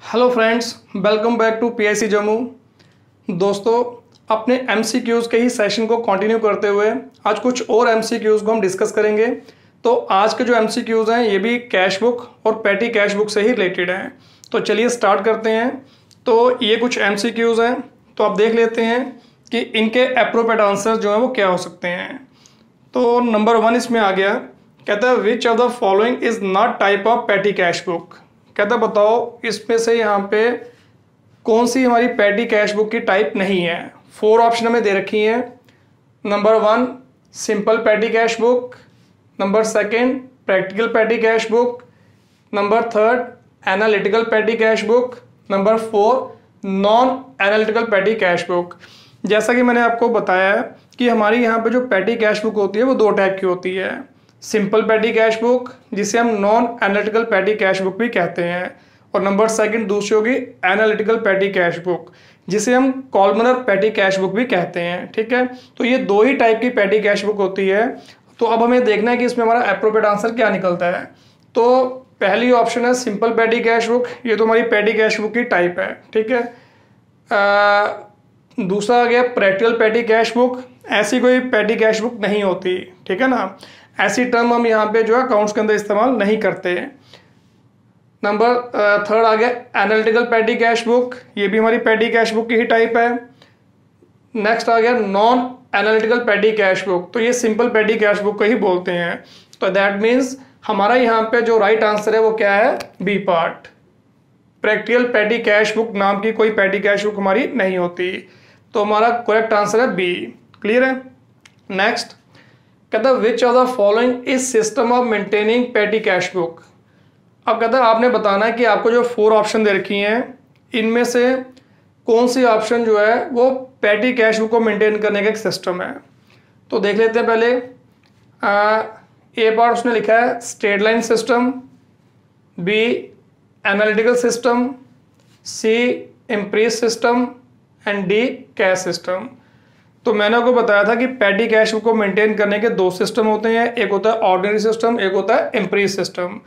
Hello friends, welcome back to PIC Jammu. दोस्तों, अपने MCQs के ही सेशन को कंटिन्यू करते हुए आज कुछ और एमसीक्यूज़ को हम डिस्कस करेंगे। तो आज के जो एमसीक्यूज़ हैं ये भी कैश बुक और पैटी कैश बुक से ही रिलेटेड हैं। तो चलिए स्टार्ट करते हैं। तो ये कुछ एमसीक्यूज़ हैं, तो आप देख लेते हैं कि इनके एप्रोप्रिएट आंसर जो हैं वो क्या हो सकते हैं। तो नंबर 1 इसमें आ गया, कहता है विच of the following is not type of patty cash book. कहता बताओ इसमें से यहाँ पे कौन सी हमारी पैटी कैश बुक की टाइप नहीं है। 4 ऑप्शन हमें दे रखी हैं। Number 1 simple patty cash book, number 2 practical petty cash book, number 3 analytical patty cash book, number 4 non analytical patty cash book. जैसा कि मैंने आपको बताया है कि हमारी यहाँ पे जो पैटी कैश बुक होती है वो 2 टाइप की होती है। सिंपल पैटी कैश बुक जिसे हम non analytical patty cash book भी कहते हैं, और नंबर 2 दूसरी होगी एनालिटिकल पैटी कैश बुक जिसे हम कॉलमनर पैटी कैश बुक भी कहते हैं। ठीक है, तो ये 2 ही टाइप की पैटी कैश बुक होती है। तो अब हमें देखना है कि इसमें हमारा एप्रोप्रिएट आंसर क्या निकलता है। तो पहली ऑप्शन है सिंपल पैटी कैश बुक, ये तो हमारी पैटी कैश बुक की टाइप है। ठीक है, दूसरा आ गया प्रैक्टिकल पैटी कैश बुक, ऐसी कोई पैटी कैश बुक नहीं होती। ठीक है ना, ऐसी टर्म हम यहाँ पे जो है अकाउंट्स के अंदर इस्तेमाल नहीं करते। नंबर 3 आ गया एनालिटिकल पैटी कैश बुक, ये भी हमारी पैटी कैश बुक की ही टाइप है। नेक्स्ट आ गया non analytical patty cash book, तो ये सिंपल पैटी कैश बुक को ही बोलते हैं। तो दैट मीन्स हमारा यहाँ पे जो राइट आंसर है वो क्या है, B part. Practical petty cash book नाम की कोई पैटी कैश बुक हमारी नहीं होती, तो हमारा करेक्ट आंसर है बी। क्लियर है। नेक्स्ट कहता which of the following is system of maintaining patty cash book. अब कहता है आपने बताना है कि आपको जो 4 ऑप्शन दे रखी हैं इनमें से कौन सी ऑप्शन जो है वो पैटी कैश बुक को मेंटेन करने का एक सिस्टम है। तो देख लेते हैं पहले। ए पार्ट उसने लिखा है straight line system, B analytical system, C imprest system and D cash system. तो मैंने आपको बताया था कि पैटी कैश बुक को मेंटेन करने के 2 सिस्टम होते हैं, एक होता है ऑर्डिनरी सिस्टम, एक होता है इम्प्रीज सिस्टम।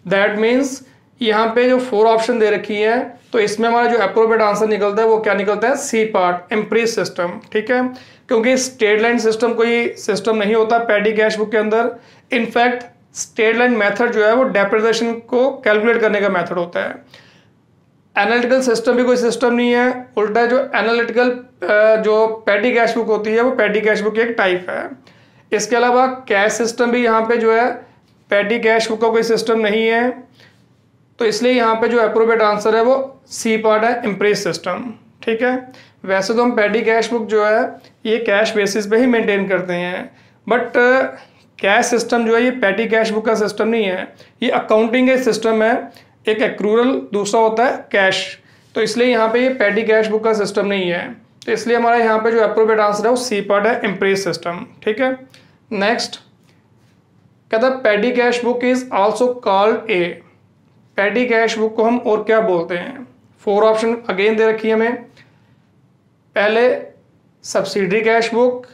दैट मीन्स यहाँ पे जो 4 ऑप्शन दे रखी है तो इसमें हमारा जो एप्रोप्रिएट आंसर निकलता है वो क्या निकलता है, सी पार्ट इम्प्रीज सिस्टम। ठीक है, क्योंकि स्ट्रेट लाइन सिस्टम कोई सिस्टम नहीं होता पैटी कैश बुक के अंदर। इनफैक्ट स्ट्रेट लाइन मेथड जो है वो डेप्रिसिएशन को कैलकुलेट करने का मेथड होता है। एनालिटिकल सिस्टम भी कोई सिस्टम नहीं है, उल्टा जो एनालिटिकल जो पैटी कैश बुक होती है वो पैटी कैश बुक की एक टाइप है। इसके अलावा कैश सिस्टम भी यहाँ पे जो है पैटी कैश बुक का कोई सिस्टम नहीं है, तो इसलिए यहाँ पे जो एप्रोप्रिएट आंसर है वो सी पार्ट है इम्प्रेस सिस्टम। ठीक है, वैसे तो हम पैटी कैश बुक जो है ये कैश बेसिस पे ही मेंटेन करते हैं, बट कैश सिस्टम जो है ये पैटी कैश बुक का सिस्टम नहीं है, ये अकाउंटिंग का सिस्टम है। एक एक्रूरल, दूसरा होता है कैश, तो इसलिए यहाँ पे ये पैटी कैश बुक का सिस्टम नहीं है। तो इसलिए हमारा यहाँ पे जो एप्रोप्रिएट आंसर है वो सी पार्ट है इम्प्रेस सिस्टम। ठीक है। नेक्स्ट कहता है patty cash book is also called a. Patty cash book को हम और क्या बोलते हैं। 4 ऑप्शन अगेन दे रखी है हमें। पहले subsidiary cash book,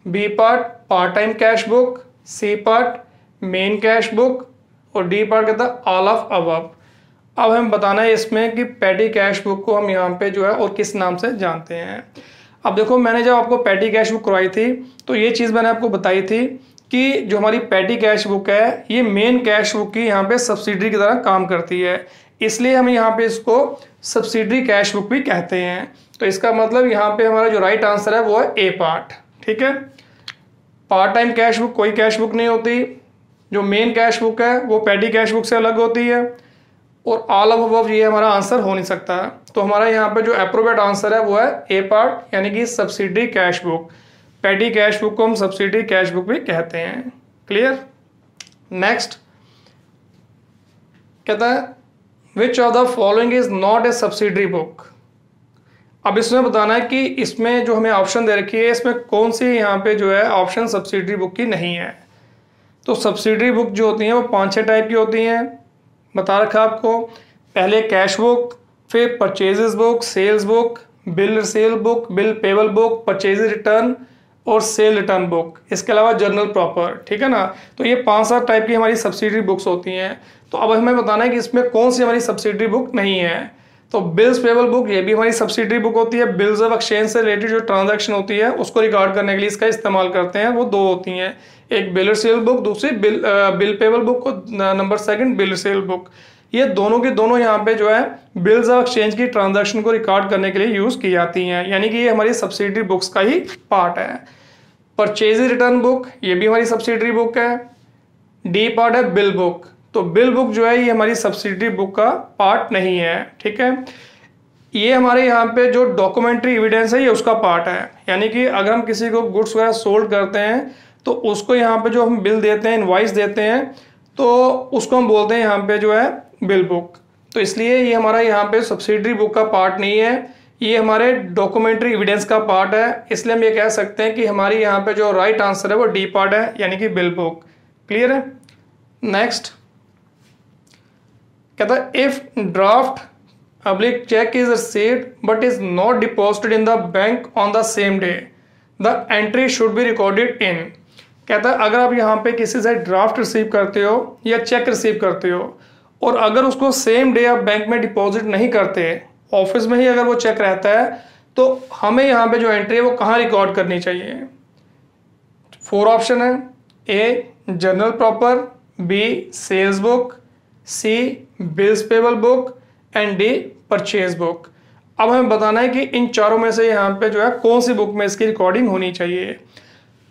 B part part time cash book, C part main cash book और डी पार्ट कहता है ऑल ऑफ अबव। अब हमें बताना है इसमें कि पैटी कैश बुक को हम यहाँ पे जो है और किस नाम से जानते हैं। अब देखो, मैंने जब आपको पैटी कैश बुक करवाई थी तो ये चीज़ मैंने आपको बताई थी कि जो हमारी पैटी कैश बुक है ये मेन कैश बुक की यहाँ पे सब्सिडरी की तरह काम करती है, इसलिए हम यहाँ पे इसको सब्सिडरी कैश बुक भी कहते हैं। तो इसका मतलब यहाँ पे हमारा जो राइट आंसर है वो है ए पार्ट। ठीक है, पार्ट टाइम कैश बुक कोई कैश बुक नहीं होती, जो मेन कैश बुक है वो पैटी कैश बुक से अलग होती है, और ऑल ऑफ अबव ये हमारा आंसर हो नहीं सकता। तो हमारा यहाँ पे जो एप्रोप्रिएट आंसर है वो है ए पार्ट, यानी कि subsidiary cash book. Patty cash book को हम सब्सिडरी कैश बुक भी कहते हैं। क्लियर। नेक्स्ट कहता है विच of the following is not a subsidiary book. अब इसमें बताना है कि इसमें जो हमें ऑप्शन दे रखी है इसमें कौन सी यहाँ पे जो है ऑप्शन सब्सिडरी बुक की नहीं है। तो सब्सिडरी बुक जो होती हैं वो 5-6 टाइप की होती हैं, बता रखा आपको। पहले कैश बुक, फिर purchases book, sales book, bill sale book, bill payable book, purchase return और सेल रिटर्न बुक। इसके अलावा जर्नल प्रॉपर। ठीक है ना, तो ये 5-7 टाइप की हमारी सब्सिडरी बुक्स होती हैं। तो अब हमें बताना है कि इसमें कौन सी हमारी सब्सिडरी बुक नहीं है। तो बिल्स पेबल बुक ये भी हमारी सब्सिडरी बुक होती है। बिल्स ऑफ एक्सचेंज से रिलेटेड जो ट्रांजैक्शन होती है उसको रिकॉर्ड करने के लिए इसका इस्तेमाल करते हैं। वो दो होती हैं, एक बिल रिसीवेबल बुक, दूसरी bill payable book, number second bill receivable book. ये दोनों के दोनों यहाँ पे जो है बिल्स ऑफ एक्सचेंज की ट्रांजैक्शन को रिकॉर्ड करने के लिए यूज की जाती हैं, यानी कि ये हमारी सब्सिडरी बुक्स का ही पार्ट है। परचेज रिटर्न बुक ये भी हमारी सब्सिडरी बुक है। डी पार्ट है बिल बुक। तो बिल बुक जो है ये हमारी सब्सिडरी बुक का पार्ट नहीं है, ठीक है। ये हमारे यहाँ पे जो डॉक्यूमेंट्री एविडेंस है ये उसका पार्ट है, यानी कि अगर हम किसी को गुड्स वगैरह सोल्ड करते हैं तो उसको यहाँ पे जो हम बिल देते हैं, इनवॉइस देते हैं, तो उसको हम बोलते हैं यहाँ पे जो है बिल बुक। तो इसलिए ये हमारा यहाँ पे सब्सिडरी बुक का पार्ट नहीं है, ये हमारे डॉक्यूमेंट्री एविडेंस का पार्ट है। इसलिए हम ये कह सकते हैं कि हमारी यहाँ पे जो राइट आंसर है वो डी पार्ट है, यानी कि बिल बुक। क्लियर है। नेक्स्ट कहता है if draft public cheque is received but is not deposited in the bank on the same day, the entry should be recorded in. कहता है अगर आप यहाँ पे किसी से ड्राफ्ट रिसीव करते हो या चेक रिसीव करते हो और अगर उसको सेम डे आप बैंक में डिपॉजिट नहीं करते, ऑफिस में ही अगर वो चेक रहता है, तो हमें यहाँ पे जो एंट्री है वो कहाँ रिकॉर्ड करनी चाहिए। 4 ऑप्शन है, A journal proper, B sales book, C bills payable book and D purchase book. अब हमें बताना है कि इन चारों में से यहाँ पे जो है कौन सी बुक में इसकी रिकॉर्डिंग होनी चाहिए।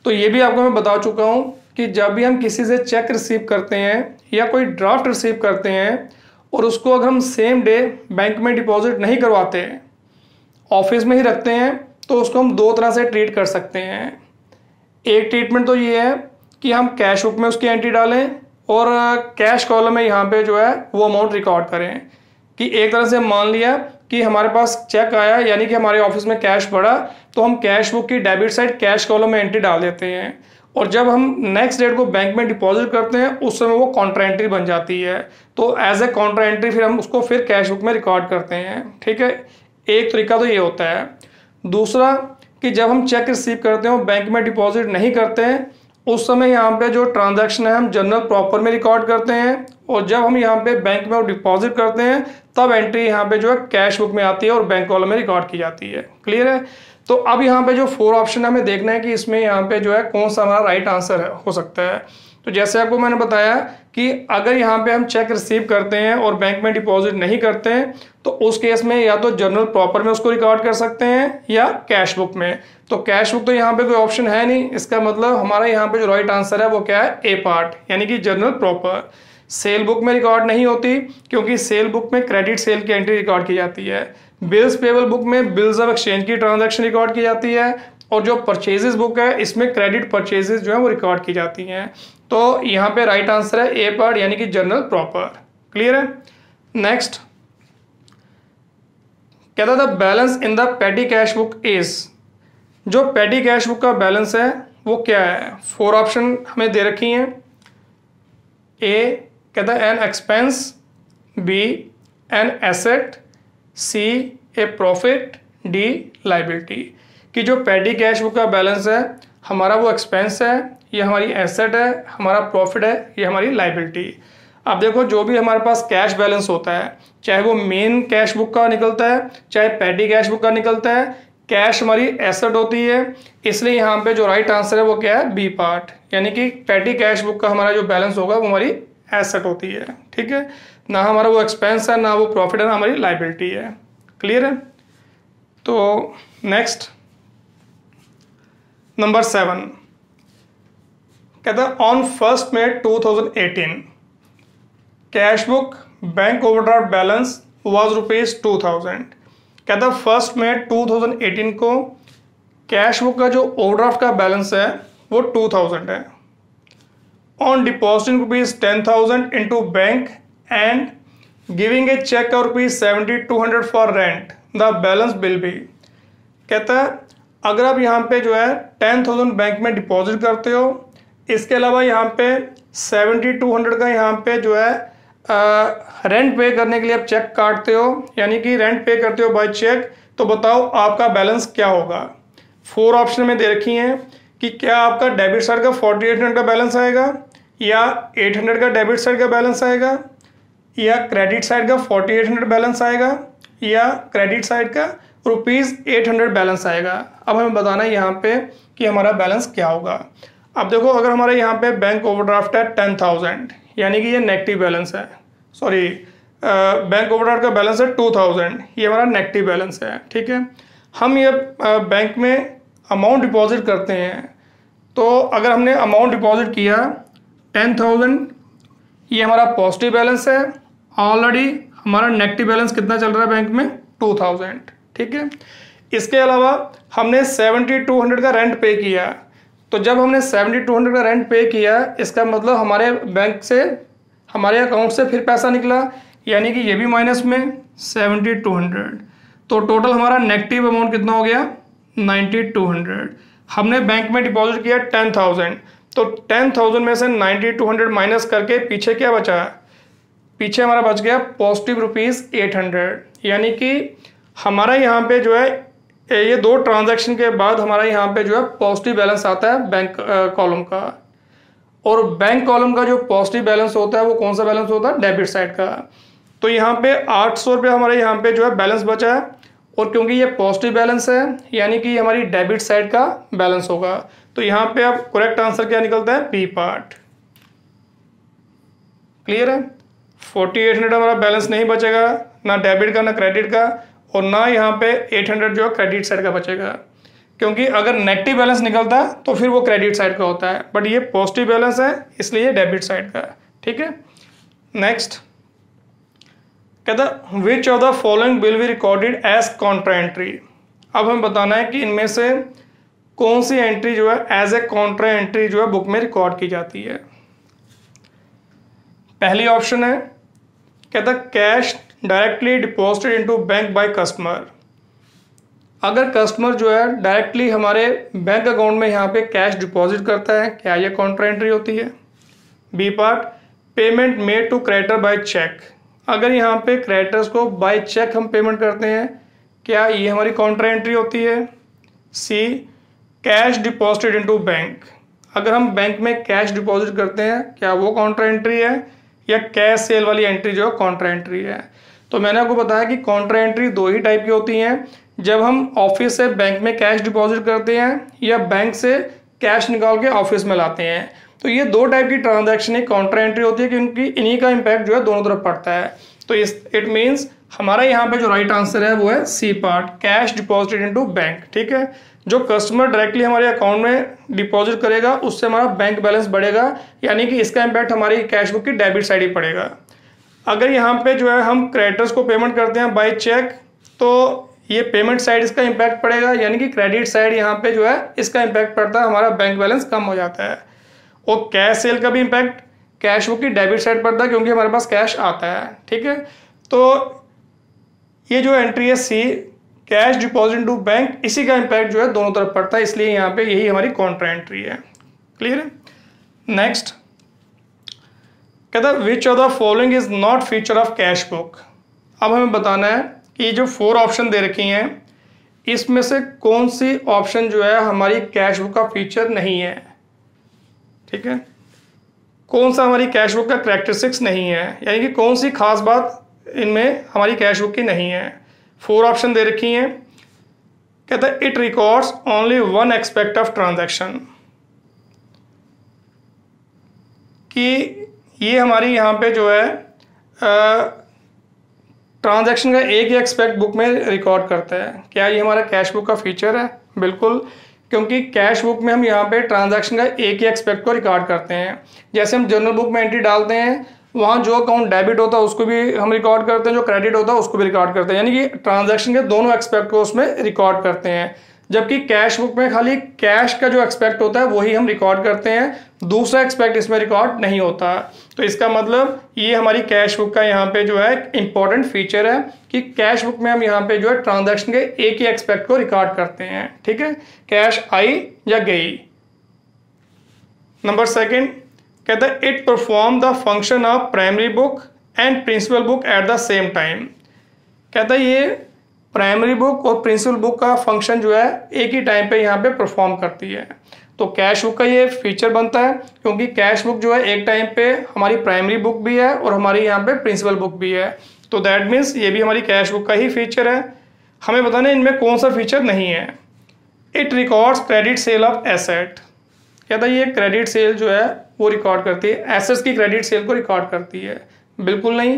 तो ये भी आपको मैं बता चुका हूँ कि जब भी हम किसी से चेक रिसीव करते हैं या कोई ड्राफ्ट रिसीव करते हैं और उसको अगर हम सेम डे बैंक में डिपॉजिट नहीं करवाते, ऑफिस में ही रखते हैं, तो उसको हम दो तरह से ट्रीट कर सकते हैं। एक ट्रीटमेंट तो ये है कि हम कैश बुक में उसकी एंट्री डालें और कैश कॉलम में यहाँ पे जो है वो अमाउंट रिकॉर्ड करें कि एक तरह से मान लिया कि हमारे पास चेक आया, यानी कि हमारे ऑफिस में कैश पड़ा, तो हम कैश बुक की डेबिट साइड कैश कॉलम में एंट्री डाल देते हैं और जब हम नेक्स्ट डेट को बैंक में डिपॉजिट करते हैं उस समय वो कॉन्ट्रा एंट्री बन जाती है। तो एज ए कॉन्ट्रा एंट्री फिर हम उसको फिर कैश बुक में रिकॉर्ड करते हैं, ठीक है। एक तरीका तो ये होता है। दूसरा कि जब हम चेक रिसीव करते हैं और बैंक में डिपॉजिट नहीं करते हैं, उस समय यहाँ पे जो ट्रांजैक्शन है हम जनरल प्रॉपर में रिकॉर्ड करते हैं और जब हम यहाँ पे बैंक में डिपॉजिट करते हैं तब एंट्री यहाँ पे जो है कैश बुक में आती है और बैंक कॉलम में रिकॉर्ड की जाती है। क्लियर है। तो अब यहाँ पे जो 4 ऑप्शन हमें देखना है कि इसमें यहाँ पे जो है कौन सा हमारा राइट आंसर हो सकता है। तो जैसे आपको मैंने बताया कि अगर यहाँ पे हम चेक रिसीव करते हैं और बैंक में डिपॉजिट नहीं करते हैं तो उस केस में या तो जर्नल प्रॉपर में उसको रिकॉर्ड कर सकते हैं या कैश बुक में। तो कैश बुक तो यहाँ पे कोई ऑप्शन है नहीं, इसका मतलब हमारा यहाँ पे जो राइट आंसर है वो क्या है, ए पार्ट, यानी कि जर्नल प्रॉपर। सेल बुक में रिकॉर्ड नहीं होती क्योंकि सेल बुक में क्रेडिट सेल की एंट्री रिकॉर्ड की जाती है। बिल्स पेबल बुक में बिल्स ऑफ एक्सचेंज की ट्रांजैक्शन रिकॉर्ड की जाती है और जो परचेजेस बुक है इसमें क्रेडिट परचेजेस जो है वो रिकॉर्ड की जाती हैं। तो यहाँ पे राइट आंसर है ए पार्ट, यानी कि जर्नल प्रॉपर। क्लियर है। नेक्स्ट कहता था बैलेंस इन द पेटी कैश बुक इज, जो पेटी कैश बुक का बैलेंस है वो क्या है। 4 ऑप्शन हमें दे रखी हैं। ए कहता है an expense, B an asset, C a profit, D liability. कि जो पेटी कैश बुक का बैलेंस है हमारा वो एक्सपेंस है, ये हमारी एसेट है, हमारा प्रॉफिट है, ये हमारी लाइबिलिटी। अब देखो जो भी हमारे पास कैश बैलेंस होता है, चाहे वो मेन कैश बुक का निकलता है चाहे पेटी कैश बुक का निकलता है, कैश हमारी एसेट होती है। इसलिए यहाँ पे जो राइट आंसर है वो क्या है, बी पार्ट, यानी कि पेटी कैश बुक का हमारा जो बैलेंस होगा वो हमारी एसेट होती है। ठीक है, ना हमारा वो एक्सपेंस है, ना वो प्रॉफिट है, ना हमारी लाइबिलिटी है। क्लियर है। तो नेक्स्ट नंबर 7 कहता है on 1 May 2018 cash book bank overdraft balance was ₹2000। कहता है 1 मई 2018 को कैश बुक का जो ओवरड्राफ्ट का बैलेंस है वो 2000 है। On depositing ₹10,000 into bank and giving a cheque of ₹7200 for rent the balance will be. कहता है अगर आप यहाँ पे जो है 10,000 बैंक में डिपॉजिट करते हो, इसके अलावा यहाँ पे 7200 का यहाँ पे जो है रेंट पे करने के लिए आप चेक काटते हो, यानी कि रेंट पे करते हो बाय चेक, तो बताओ आपका बैलेंस क्या होगा। 4 ऑप्शन में दे रखी हैं कि क्या आपका डेबिट साइड का 4800 का बैलेंस आएगा, या 800 का डेबिट साइड का बैलेंस आएगा, या क्रेडिट साइड का 4800 बैलेंस आएगा, या क्रेडिट साइड का ₹800 बैलेंस आएगा। अब हमें बताना है यहाँ पे कि हमारा बैलेंस क्या होगा। अब देखो, अगर हमारे यहाँ पे बैंक ओवरड्राफ्ट है 10,000, यानी कि ये नेगेटिव बैलेंस है। सॉरी, बैंक ओवरड्राफ्ट का बैलेंस है 2,000, ये हमारा नेगेटिव बैलेंस है। ठीक है, हम ये बैंक में अमाउंट डिपॉजिट करते हैं, तो अगर हमने अमाउंट डिपॉजिट किया 10,000, ये हमारा पॉजिटिव बैलेंस है। ऑलरेडी हमारा नेगेटिव बैलेंस कितना चल रहा है बैंक में, 2,000। ठीक है, इसके अलावा हमने 7,200 का रेंट पे किया, तो जब हमने 7,200 का रेंट पे किया, इसका मतलब हमारे बैंक से, हमारे अकाउंट से फिर पैसा निकला, यानी कि ये भी माइनस में 7,200, तो टोटल हमारा नेगेटिव अमाउंट कितना हो गया, 9,200। हमने बैंक में डिपॉजिट किया 10,000, तो 10,000 में से 9,200 माइनस करके पीछे क्या बचा, पीछे हमारा बच गया पॉजिटिव ₹800। यानी कि हमारा यहाँ पे जो है ये 2 ट्रांजैक्शन के बाद हमारा यहाँ पे जो है पॉजिटिव बैलेंस आता है बैंक कॉलम का। और बैंक कॉलम का जो पॉजिटिव बैलेंस होता है वो कौन सा बैलेंस होता है, डेबिट साइड का। तो यहाँ पे 800 रुपये हमारे यहाँ पे जो है बैलेंस बचा है, और क्योंकि ये पॉजिटिव बैलेंस है यानी कि हमारी डेबिट साइड का बैलेंस होगा। तो यहाँ पे अब करेक्ट आंसर क्या निकलता है, बी पार्ट। क्लियर है, 4,800 हमारा बैलेंस नहीं बचेगा, ना डेबिट का ना क्रेडिट का, और ना यहाँ पे 800 जो है क्रेडिट साइड का बचेगा, क्योंकि अगर नेगेटिव बैलेंस निकलता तो फिर वो क्रेडिट साइड का होता है, बट ये पॉजिटिव बैलेंस है इसलिए डेबिट साइड का। ठीक है, नेक्स्ट कहता which of the following will be recorded as contra entry. अब हमें बताना है कि इनमें से कौन सी एंट्री जो है एज ए कॉन्ट्रा एंट्री जो है बुक में रिकॉर्ड की जाती है। पहली ऑप्शन है, कहता cash directly deposited into bank by customer. अगर कस्टमर जो है डायरेक्टली हमारे बैंक अकाउंट में यहाँ पे कैश डिपॉजिट करता है, क्या ये कॉन्ट्रा एंट्री होती है। B part, payment made to creditor by cheque. अगर यहाँ पे क्रेडिटर्स को बाय चेक हम पेमेंट करते हैं, क्या ये हमारी कॉन्ट्रा एंट्री होती है। सी, कैश डिपॉजिटेड इनटू बैंक। अगर हम बैंक में कैश डिपॉजिट करते हैं, क्या वो कॉन्ट्रा एंट्री है, या कैश सेल वाली एंट्री जो है कॉन्ट्रा एंट्री है। तो मैंने आपको बताया कि कॉन्ट्रा एंट्री 2 ही टाइप की होती हैं, जब हम ऑफिस से बैंक में कैश डिपॉजिट करते हैं या बैंक से कैश निकाल के ऑफिस में लाते हैं। तो ये 2 टाइप की ट्रांजैक्शन एक कॉन्ट्रा एंट्री होती है, क्योंकि इन्हीं का इम्पैक्ट जो है दोनों तरफ पड़ता है। तो इट मीन्स हमारा यहाँ पे जो राइट आंसर है वो है C part, cash deposited into bank. ठीक है, जो कस्टमर डायरेक्टली हमारे अकाउंट में डिपॉजिट करेगा उससे हमारा बैंक बैलेंस बढ़ेगा, यानी कि इसका इम्पैक्ट हमारी कैश बुक की डेबिट साइड ही पड़ेगा। अगर यहाँ पे जो है हम क्रेडिटर्स को पेमेंट करते हैं बाय चेक, तो ये पेमेंट साइड इसका इम्पैक्ट पड़ेगा, यानी कि क्रेडिट साइड यहाँ पे जो है इसका इम्पैक्ट पड़ता है, हमारा बैंक बैलेंस कम हो जाता है। और कैश सेल का भी इम्पैक्ट कैश बुक की डेबिट साइड पड़ता है, क्योंकि हमारे पास कैश आता है। ठीक है, तो ये जो एंट्री है सी, कैश डिपॉजिट इनटू बैंक, इसी का इम्पैक्ट जो है दोनों तरफ पड़ता है, इसलिए यहाँ पे यही हमारी कॉन्ट्रा एंट्री है। क्लियर है, नेक्स्ट कहता which of the following is not feature of cash book. अब हमें बताना है कि ये जो 4 ऑप्शन दे रखी हैं, इसमें से कौन सी ऑप्शन जो है हमारी कैश बुक का फीचर नहीं है। ठीक है, कौन सा हमारी कैश बुक का कैरेक्टरिस्टिक्स नहीं है, यानी कि कौन सी खास बात इनमें हमारी कैश बुक की नहीं है। 4 ऑप्शन दे रखी हैं। कहता है it records only 1 aspect of transaction, कि ये हमारी यहाँ पे जो है ट्रांजैक्शन का एक ही एक्सपेक्ट बुक में रिकॉर्ड करता है। क्या ये हमारा कैश बुक का फीचर है? बिल्कुल, क्योंकि कैश बुक में हम यहाँ पे ट्रांजैक्शन का एक ही एक्सपेक्ट को रिकॉर्ड करते हैं। जैसे हम जर्नल बुक में एंट्री डालते हैं, वहाँ जो अकाउंट डेबिट होता है उसको भी हम रिकॉर्ड करते हैं, जो क्रेडिट होता है उसको भी रिकॉर्ड करते हैं, यानी कि ट्रांजैक्शन के दोनों एक्सपेक्ट को उसमें रिकॉर्ड करते हैं। जबकि कैश बुक में खाली कैश का जो एक्सपेक्ट होता है वही हम रिकॉर्ड करते हैं, दूसरा एक्सपेक्ट इसमें रिकॉर्ड नहीं होता। तो इसका मतलब ये हमारी कैश बुक का यहाँ पे जो है इंपॉर्टेंट फीचर है कि कैश बुक में हम यहाँ पे जो है ट्रांजैक्शन के एक ही एक्सपेक्ट को रिकॉर्ड करते हैं। ठीक है, कैश आई या गई। नंबर 2 कहता है it perform the function of primary book and principal book at the same time. कहता है ये प्राइमरी बुक और प्रिंसिपल बुक का फंक्शन जो है एक ही टाइम पे यहाँ पे परफॉर्म करती है। तो कैश बुक का ये फीचर बनता है, क्योंकि कैश बुक जो है एक टाइम पे हमारी प्राइमरी बुक भी है और हमारी यहाँ पे प्रिंसिपल बुक भी है। तो दैट मीन्स ये भी हमारी कैश बुक का ही फीचर है। हमें बताना है इनमें कौन सा फीचर नहीं है। It records credit sale of asset, कहता है ये क्रेडिट सेल जो है वो रिकॉर्ड करती है, एसेट्स की क्रेडिट सेल को रिकॉर्ड करती है। बिल्कुल नहीं।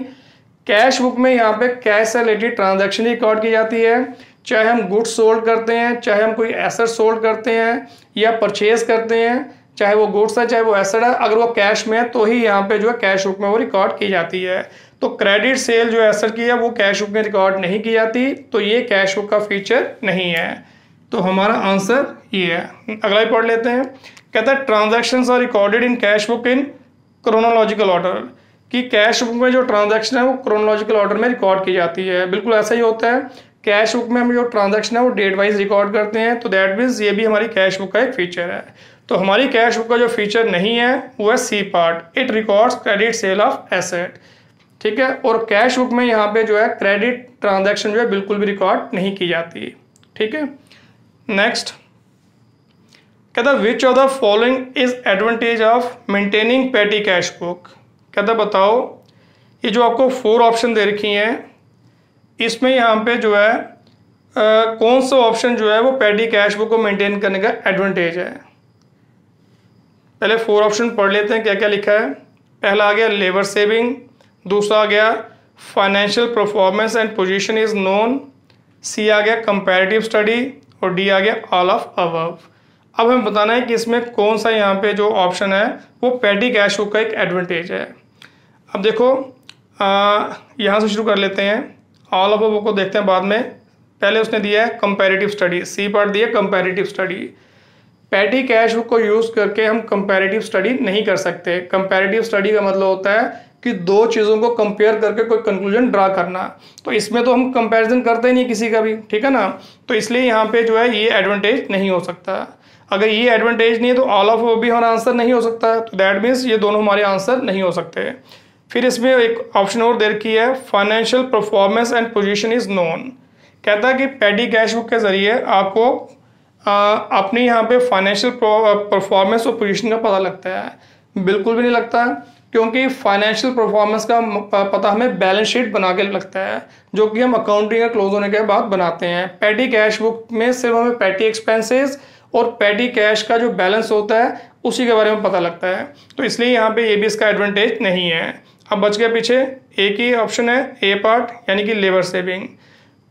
कैश बुक में यहाँ पे कैश से रिलेटेड ट्रांजैक्शन रिकॉर्ड की जाती है, चाहे हम गुड्स सोल्ड करते हैं, चाहे हम कोई एसेट सोल्ड करते हैं या परचेज करते हैं, चाहे वो गुड्स है चाहे वो एसेट है, अगर वो कैश में है तो ही यहाँ पे जो है कैश बुक में वो रिकॉर्ड की जाती है। तो क्रेडिट सेल जो एसेट की है वो कैश बुक में रिकॉर्ड नहीं की जाती, तो ये कैश बुक का फीचर नहीं है। तो हमारा आंसर ये है। अगला ही पढ़ लेते हैं। कहता है transactions are recorded in cash book in chronological order, कि कैश बुक में जो ट्रांजैक्शन है वो क्रोनोलॉजिकल ऑर्डर में रिकॉर्ड की जाती है। बिल्कुल ऐसा ही होता है। कैश बुक में हम जो ट्रांजैक्शन है वो डेट वाइज रिकॉर्ड करते हैं, तो दैट मीन्स ये भी हमारी कैश बुक का एक फीचर है। तो हमारी कैश बुक का जो फीचर नहीं है वो है C part, it records credit sale of asset. ठीक है। और कैश बुक में यहाँ पे जो है क्रेडिट ट्रांजैक्शन जो है बिल्कुल भी रिकॉर्ड नहीं की जाती। ठीक है। नेक्स्ट कहता which of the following is advantage of maintaining पेटी कैश बुक। कहता बताओ ये जो आपको 4 ऑप्शन दे रखी हैं इसमें यहाँ पे जो है कौन सा ऑप्शन जो है वो पेटी कैश बुक को मेंटेन करने का एडवांटेज है। पहले 4 ऑप्शन पढ़ लेते हैं क्या क्या लिखा है। पहला आ गया लेबर सेविंग, दूसरा आ गया financial performance and position is known, C आ गया कंपैरेटिव स्टडी और डी आ गया ऑल ऑफ अबव। अब हमें बताना है कि इसमें कौन सा यहाँ पे जो ऑप्शन है वो पेटी कैश बुक का एक एडवांटेज है। अब देखो यहाँ से शुरू कर लेते हैं, ऑल ऑफ अबव को देखते हैं बाद में। पहले उसने दिया है कंपैरेटिव स्टडी, सी पार्ट दिया कंपैरेटिव स्टडी। पेटी कैश बुक को यूज़ करके हम कंपैरेटिव स्टडी नहीं कर सकते। कंपैरेटिव स्टडी का मतलब होता है कि 2 चीज़ों को कंपेयर करके कोई कंक्लूजन ड्रा करना, तो इसमें तो हम कंपैरिजन करते ही नहीं किसी का भी। ठीक है ना। तो इसलिए यहाँ पे जो है ये एडवांटेज नहीं हो सकता। अगर ये एडवांटेज नहीं है तो ऑल ऑफ वो भी हमारा आंसर नहीं हो सकता, तो दैट मीन्स ये दोनों हमारे आंसर नहीं हो सकते। फिर इसमें एक ऑप्शन और दे रखी है financial performance and position is known. कहता है कि पेटी कैश बुक के जरिए आपको अपनी यहाँ पे फाइनेंशियल परफॉर्मेंस और पोजीशन का पता लगता है। बिल्कुल भी नहीं लगता, क्योंकि फाइनेंशियल परफॉर्मेंस का पता हमें बैलेंस शीट बना के लगता है, जो कि हम अकाउंटिंग का क्लोज होने के बाद बनाते हैं। पेटी कैश बुक में सिर्फ हमें पेटी एक्सपेंसेस और पेटी कैश का जो बैलेंस होता है उसी के बारे में पता लगता है, तो इसलिए यहाँ पे ये भी इसका एडवांटेज नहीं है। अब बच गया पीछे एक ही ऑप्शन है ए पार्ट, यानी कि लेबर सेविंग।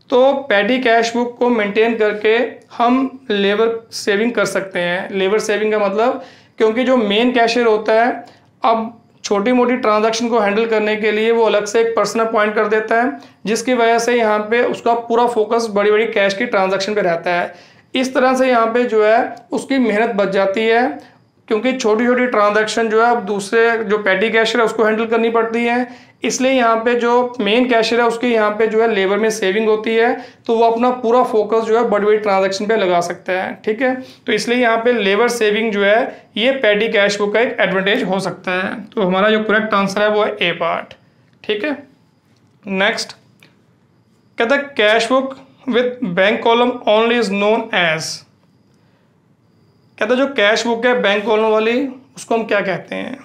तो पेटी कैश बुक को मेंटेन करके हम लेबर सेविंग कर सकते हैं। लेबर सेविंग का मतलब, क्योंकि जो मेन कैशियर होता है अब छोटी मोटी ट्रांजैक्शन को हैंडल करने के लिए वो अलग से एक पर्सन अपॉइंट कर देता है, जिसकी वजह से यहाँ पे उसका पूरा फोकस बड़ी बड़ी कैश की ट्रांजैक्शन पे रहता है। इस तरह से यहाँ पे जो है उसकी मेहनत बच जाती है, क्योंकि छोटी छोटी ट्रांजैक्शन जो है अब दूसरे जो पेटी कैशियर है उसको हैंडल करनी पड़ती है। इसलिए यहाँ पे जो मेन कैशियर है उसके यहाँ पे जो है लेबर में सेविंग होती है, तो वो अपना पूरा फोकस जो है बड़ी बड़ी ट्रांजैक्शन पे लगा सकता है। ठीक है। तो इसलिए यहाँ पे लेबर सेविंग जो है ये पेटी कैश बुक का एक एडवांटेज हो सकता है। तो हमारा जो करेक्ट आंसर है वो है ए पार्ट। ठीक है। नेक्स्ट कहता है cash book with bank column only is known as. कहता है जो कैश बुक है बैंक कॉलम वाली उसको हम क्या कहते हैं।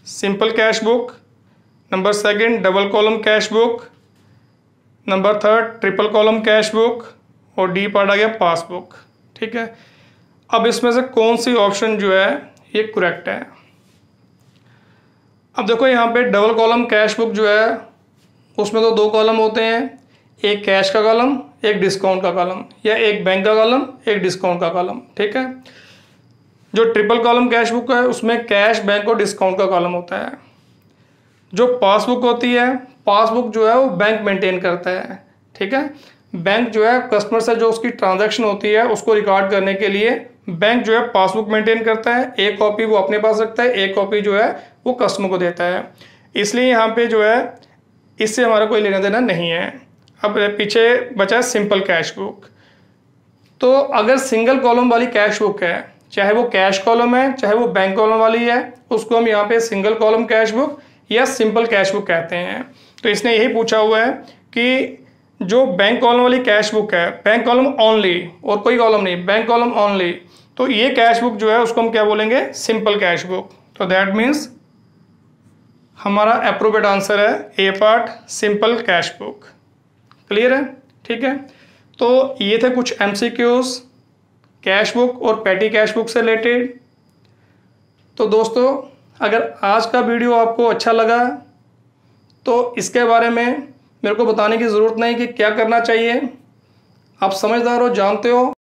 Simple cash book, number 2 double column cash book, number 3 triple column cash book और डी पार्ट आ गया पासबुक। ठीक है। अब इसमें से कौन सी ऑप्शन जो है ये करेक्ट है। अब देखो यहाँ पे डबल कॉलम कैश बुक जो है उसमें तो 2 कॉलम होते हैं, एक कैश का कॉलम एक डिस्काउंट का कॉलम, या एक बैंक का कॉलम एक डिस्काउंट का कॉलम। ठीक है। जो ट्रिपल कॉलम कैश बुक है उसमें कैश बैंक और डिस्काउंट का कॉलम होता है। जो पासबुक होती है, पासबुक जो है वो बैंक मेंटेन करता है। ठीक है। बैंक जो है कस्टमर से जो उसकी ट्रांजैक्शन होती है उसको रिकॉर्ड करने के लिए बैंक जो है पासबुक मेंटेन करता है। एक कॉपी वो अपने पास रखता है, एक कॉपी जो है वो कस्टमर को देता है। इसलिए यहाँ पे जो है इससे हमारा कोई लेना देना नहीं है। अब पीछे बचा है सिंपल कैश बुक। तो अगर सिंगल कॉलम वाली कैश बुक है, चाहे वो कैश कॉलम है चाहे वो बैंक कॉलम वाली है, उसको हम यहाँ पे सिंगल कॉलम कैश बुक या सिंपल कैश बुक कहते हैं। तो इसने यही पूछा हुआ है कि जो बैंक कॉलम वाली कैश बुक है, बैंक कॉलम ओनली और कोई कॉलम नहीं, बैंक कॉलम ओनली, तो ये कैश बुक जो है उसको हम क्या बोलेंगे, सिंपल कैश बुक। तो दैट मीन्स हमारा अप्रोप्रिएट आंसर है A part, simple cash book. Clear है? ठीक है, तो ये थे कुछ एमसीक्यूज कैश बुक और पेटी कैश बुक से रिलेटेड। तो दोस्तों, अगर आज का वीडियो आपको अच्छा लगा तो इसके बारे में मेरे को बताने की ज़रूरत नहीं कि क्या करना चाहिए। आप समझदार हो, जानते हो।